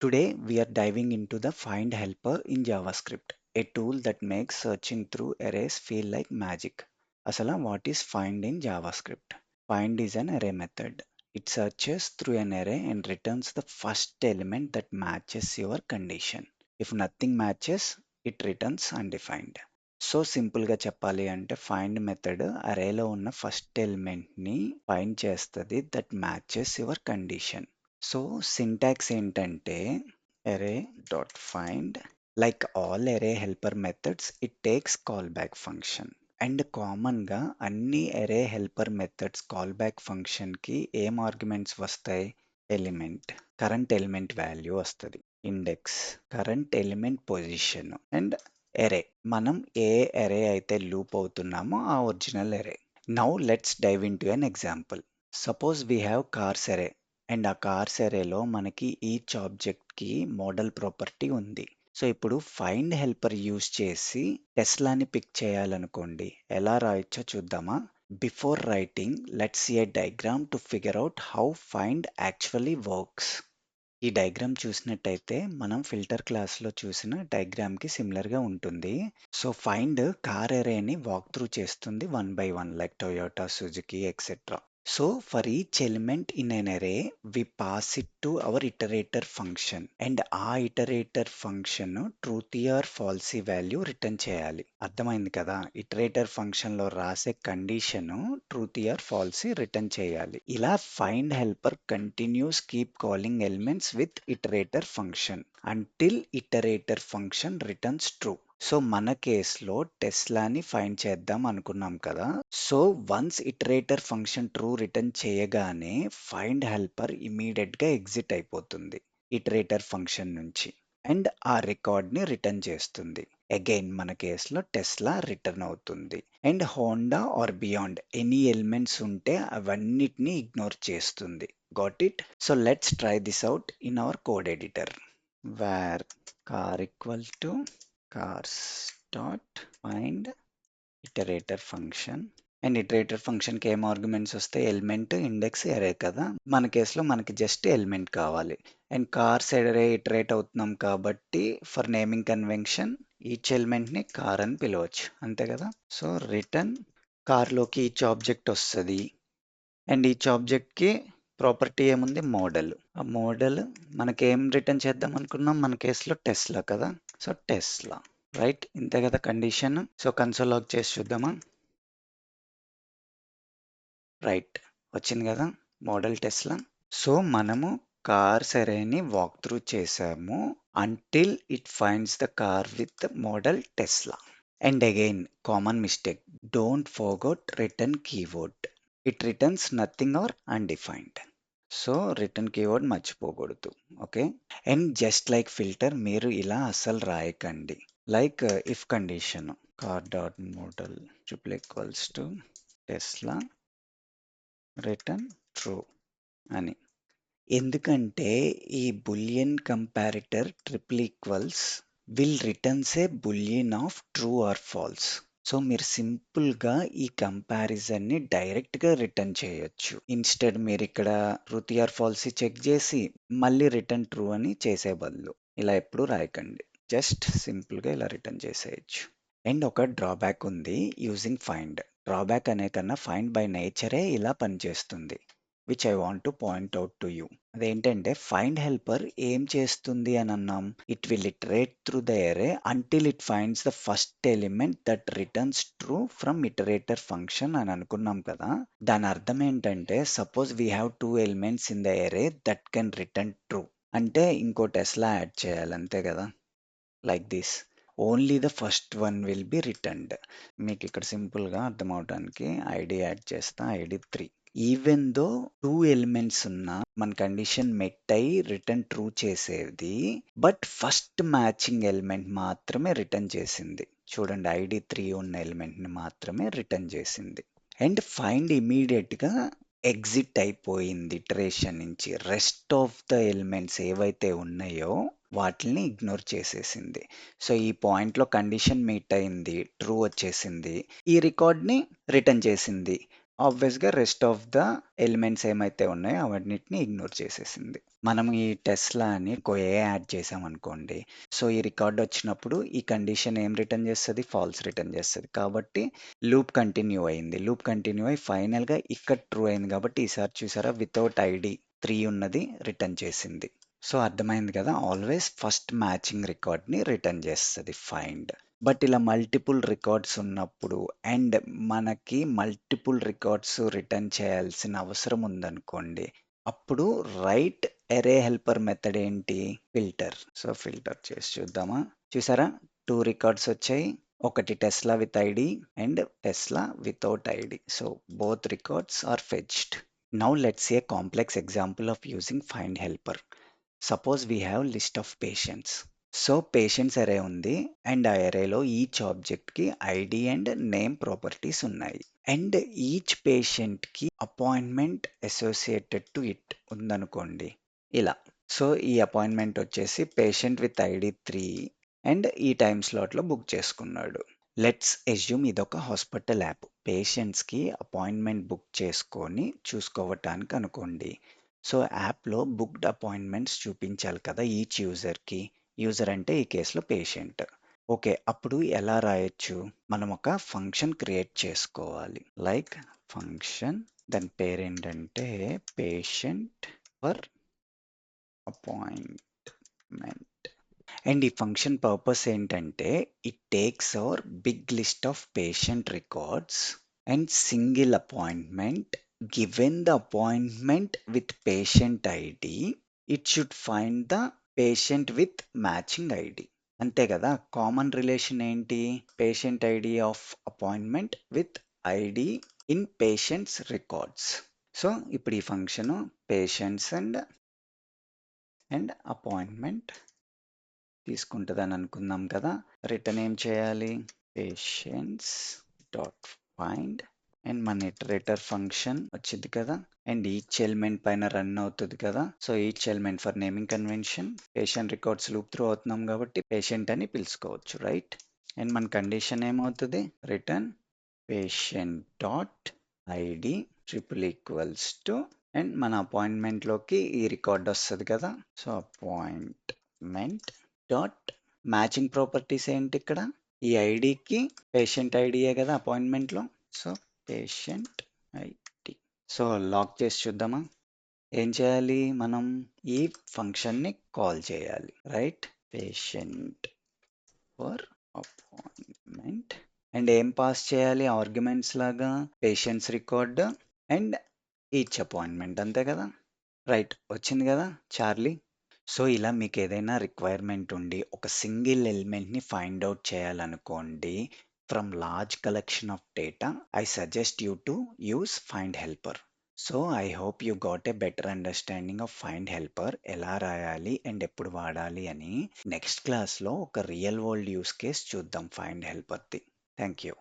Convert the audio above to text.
Today we are diving into the find helper in JavaScript, a tool that makes searching through arrays feel like magic. Asala, what is find in JavaScript? Find is an array method. It searches through an array and returns the first element that matches your condition. If nothing matches, it returns undefined. So సింపుల్గా చెప్పాలి అంటే find method అరేలో ఉన్న first ఎలిమెంట్ని find చేస్తుంది that matches your condition. So syntax ఏంటంటే array dot find, like all array helper methods, it takes callback function. And కామన్గా అన్ని array helper methods callback ఫంక్షన్కి ఏం ఆర్గ్యుమెంట్స్ వస్తాయి? ఎలిమెంట్, కరెంట్ ఎలిమెంట్ వాల్యూ వస్తుంది, index, current element position and array. మనం ఏ array అయితే లూప్ అవుతున్నామో ఆ original array. Now let's dive into an example. Suppose we have cars array and ఆ కార్స్ అరేలో మనకి ఈచ్ ఆబ్జెక్ట్కి మోడల్ ప్రాపర్టీ ఉంది. సో ఇప్పుడు ఫైండ్ హెల్పర్ యూజ్ చేసి టెస్లాని పిక్ చేయాలనుకోండి, ఎలా రాయొచ్చో చూద్దామా? Before writing let's see a diagram to figure out how find actually works. ఈ డయాగ్రామ్ చూసినట్టయితే మనం ఫిల్టర్ క్లాస్లో చూసిన డయాగ్రామ్కి సిమిలర్గా ఉంటుంది. సో ఫైండ్ కార్ అరేని వాక్ త్రూ చేస్తుంది 1 by 1 like Toyota, Suzuki etcetera. So for each element in an array, we pass it to our iterator function and ఆ iterator function truthy or falsy value return చేయాలి. అర్థమైంది కదా? Iterator function లో రాసే condition truthy or falsy return చేయాలి. ఇలా find helper continues keep calling elements with iterator function until iterator function returns true. So మన కేసులో టెస్లాని ఫైండ్ చేద్దాం అనుకున్నాం కదా. So once iterator function true return చేయగానే ఫైండ్ హెల్పర్ ఇమీడియట్గా ఎగ్జిట్ అయిపోతుంది ఇటరేటర్ ఫంక్షన్ నుంచి అండ్ ఆ రికార్డ్ని రిటర్న్ చేస్తుంది. అగైన్ మన కేసులో టెస్లా రిటర్న్ అవుతుంది and Honda or beyond any elements ఉంటే అవన్నిటిని ఇగ్నోర్ చేస్తుంది. Got it? So let's try this out in our code editor. Where car equal to cars dot find iterator function and iterator ఫంక్షన్కి ఏం arguments వస్తాయి? Element, index, అరే కదా. మన కేసులో మనకి జస్ట్ ఎలిమెంట్ కావాలి అండ్ కార్స్ అరే ఇటరేట్ అవుతున్నాం కాబట్టి ఫర్ నేమింగ్ కన్వెన్షన్ ఈచ్ ఎలిమెంట్ని కార్ అని పిలవచ్చు, అంతే కదా. సో రిటర్న్ కార్లోకి ఈచ్ ఆబ్జెక్ట్ వస్తుంది అండ్ ఈచ్ ఆబ్జెక్ట్కి ప్రాపర్టీ ఏముంది? మోడల్. ఆ మోడల్ మనకి ఏం రిటర్న్ చేద్దాం అనుకున్నాం? మన కేసులో టెస్లా కదా. So Tesla, right? ఇంతే కదా కండిషన్. సో కన్సోల్ లాగ్ చేసి చూద్దామా? రైట్, వచ్చింది కదా మోడల్ టెస్లా. సో మనము కార్స్ అరేని వాక్ త్రూ చేసాము until it finds the car with model Tesla. And again common mistake, don't forget return keyword. It returns nothing or undefined. So return keyword మర్చిపోకూడదు, okay. And just like filter మీరు ఇలా అస్సలు రాయకండి. Like if condition car dot model triple equals to Tesla return true అని. ఎందుకంటే ఈ boolean comparator triple equals will returns a bullion of true or false. So మీరు సింపుల్గా ఈ కంపారిజన్ని డైరెక్ట్గా రిటర్న్ చేయొచ్చు. ఇన్స్టెడ్ మీరు ఇక్కడ ట్రూతీ ఆర్ ఫాల్సీ చెక్ చేసి మళ్ళీ రిటర్న్ ట్రూ అని చేసే బదులు ఇలా ఎప్పుడు రాయకండి, జస్ట్ సింపుల్గా ఇలా రిటర్న్ చేసేయచ్చు. అండ్ ఒక డ్రాబ్యాక్ ఉంది యూజింగ్ ఫైండ్. డ్రాబ్యాక్ అనే కన్నా ఫైండ్ బై నేచరే ఇలా పనిచేస్తుంది, which I want to point out to you. అదేంటంటే ఫైండ్ హెల్పర్ ఏం చేస్తుంది అని అన్నాం? It will iterate through the array until it finds the first element that returns true from iterator function అని అనుకున్నాం కదా. దాని అర్థం ఏంటంటే suppose we have 2 elements in the array that can return true అంటే ఇంకో టెస్లా యాడ్ చేయాలి, అంతే కదా. Like this, only the first one will B returned. మీకు ఇక్కడ సింపుల్గా అర్థం అవడానికి ఐడి యాడ్ చేస్తా, ఐడి 3. ఈవెన్ దో 2 ఎలిమెంట్స్ ఉన్నా మన కండిషన్ మెట్ అయి రిటర్న్ ట్రూ చేసేది, బట్ ఫస్ట్ మ్యాచింగ్ ఎలిమెంట్ మాత్రమే రిటర్న్ చేసింది. చూడండి, ఐడి 3 ఉన్న ఎలిమెంట్ని మాత్రమే రిటర్న్ చేసింది. అండ్ ఫైండ్ ఇమీడియట్గా ఎగ్జిట్ అయిపోయింది ఇటరేషన్ నుంచి. రెస్ట్ ఆఫ్ ద ఎలిమెంట్స్ ఏవైతే ఉన్నాయో వాటిని ఇగ్నోర్ చేసేసింది. సో ఈ పాయింట్లో కండిషన్ మీట్ అయింది, ట్రూ వచ్చేసింది, ఈ రికార్డ్ని రిటర్న్ చేసింది. ఆబ్వియస్గా రెస్ట్ ఆఫ్ ద ఎలిమెంట్స్ ఏమైతే ఉన్నాయో అవన్నిటిని ఇగ్నోర్ చేసేసింది. మనం ఈ టెస్లా అని ఏ యాడ్ చేసామనుకోండి. సో, ఈ రికార్డ్ వచ్చినప్పుడు ఈ కండిషన్ ఏం రిటర్న్ చేస్తది? ఫాల్స్ రిటర్న్ చేస్తది. కాబట్టి లూప్ కంటిన్యూ అయింది. లూప్ కంటిన్యూ అయ్యి ఫైనల్‌గా ఇక్కడ ట్రూ అయింది కాబట్టి ఈసారి చూసారా వితౌట్ ఐడీ 3 ఉన్నది రిటర్న్ చేసింది. సో, అర్థమైంది కదా! ఆల్వేస్ ఫస్ట్ మ్యాచింగ్ రికార్డ్‌ని రిటర్న్ చేస్తది ఫైండ్. బట్ ఇలా మల్టిపుల్ రికార్డ్స్ ఉన్నప్పుడు అండ్ మనకి మల్టిపుల్ రికార్డ్స్ రిటర్న్ చేయాల్సిన అవసరం ఉందనుకోండి. అప్పుడు రైట్ అరే హెల్పర్ మెథడ్ ఏంటి? ఫిల్టర్. సో, ఫిల్టర్ చేసి చూద్దామా? చూసారా? 2 రికార్డ్స్ వచ్చాయి. ఒకటి Tesla with ID and Tesla without ID. So, both records are fetched. Now let's see a complex example of using find helper. Suppose we have list of patients. So patients array ఉంది and ఆ అరేలో each ఆబ్జెక్ట్కి ID and name properties ఉన్నాయి and each పేషెంట్కి appointment associated to it ఉందనుకోండి ఇలా. So ఈ appointment వచ్చేసి పేషెంట్ విత్ ఐడి 3 అండ్ ఈ టైం స్లాట్లో బుక్ చేసుకున్నాడు. లెట్స్ ఎజ్యూమ్ ఇదొక హాస్పిటల్ యాప్. పేషెంట్స్కి అపాయింట్మెంట్ బుక్ చేసుకొని చూసుకోవటానికి అనుకోండి. సో యాప్లో బుక్డ్ అపాయింట్మెంట్స్ చూపించాలి కదా ఈచ్ యూజర్కి. యూజర్ అంటే ఈ కేసులో పేషెంట్. ఓకే. అప్పుడు ఎలా రాయొచ్చు? మనం ఒక ఫంక్షన్ క్రియేట్ చేసుకోవాలి. లైక్ ఫంక్షన్ దాని పేరేంటంటే పేషెంట్ ఫర్ అపాయింట్మెంట్. అండ్ ఈ ఫంక్షన్ పర్పస్ ఏంటంటే it takes our big list of patient records and single appointment given the appointment with patient ID it should find the patient with matching ID. అంతే కదా! Common relation ఏంటి? Patient ID of appointment with ID in patients records. So ఇప్పుడు ఈ function patients and appointment తీసుకుంటుందని అనుకుందాం కదా! Return ఏం చేయాలి? పేషెంట్స్ డాట్ ఫైండ్ అండ్ మన ఇటరేటర్ ఫంక్షన్ వచ్చింది కదా అండ్ ఈచ్ ఎలిమెంట్ పైన రన్ అవుతుంది కదా. So each element for naming convention patient records loop through అవుతున్నాం కాబట్టి పేషెంట్ అని పిలుచుకోవచ్చు, రైట్? అండ్ మన కండిషన్ ఏమవుతుంది? Return patient dot ID triple equals to and మన అపాయింట్మెంట్లోకి ఈ రికార్డ్ వస్తుంది కదా. So appointment dot matching properties ఏంటి ఇక్కడ? ఈ ఐడికి పేషెంట్ ఐడియే కదా అపాయింట్మెంట్లో. So patient ID. So lock చేసి చూద్దామా? ఏం చేయాలి? మనం ఈ ఫంక్షన్ని కాల్ చేయాలి, right? Patient for appointment and ఏం పాస్ చేయాలి ఆర్గ్యుమెంట్స్ లాగా? Patients record and each appointment, అంతే కదా? రైట్, వచ్చింది కదా చార్లీ. సో ఇలా మీకు ఏదైనా రిక్వైర్మెంట్ ఉండి ఒక సింగిల్ ఎలిమెంట్ని ఫైండ్ అవుట్ చేయాలనుకోండి from large collection of data, I suggest you to use find helper. So I hope you got a better understanding of find helper, ఎలా రాయాలి అండ్ ఎప్పుడు వాడాలి అని. నెక్స్ట్ క్లాస్లో ఒక రియల్ వరల్డ్ యూస్ కేస్ చూద్దాం find హెల్పర్ది. Thank you.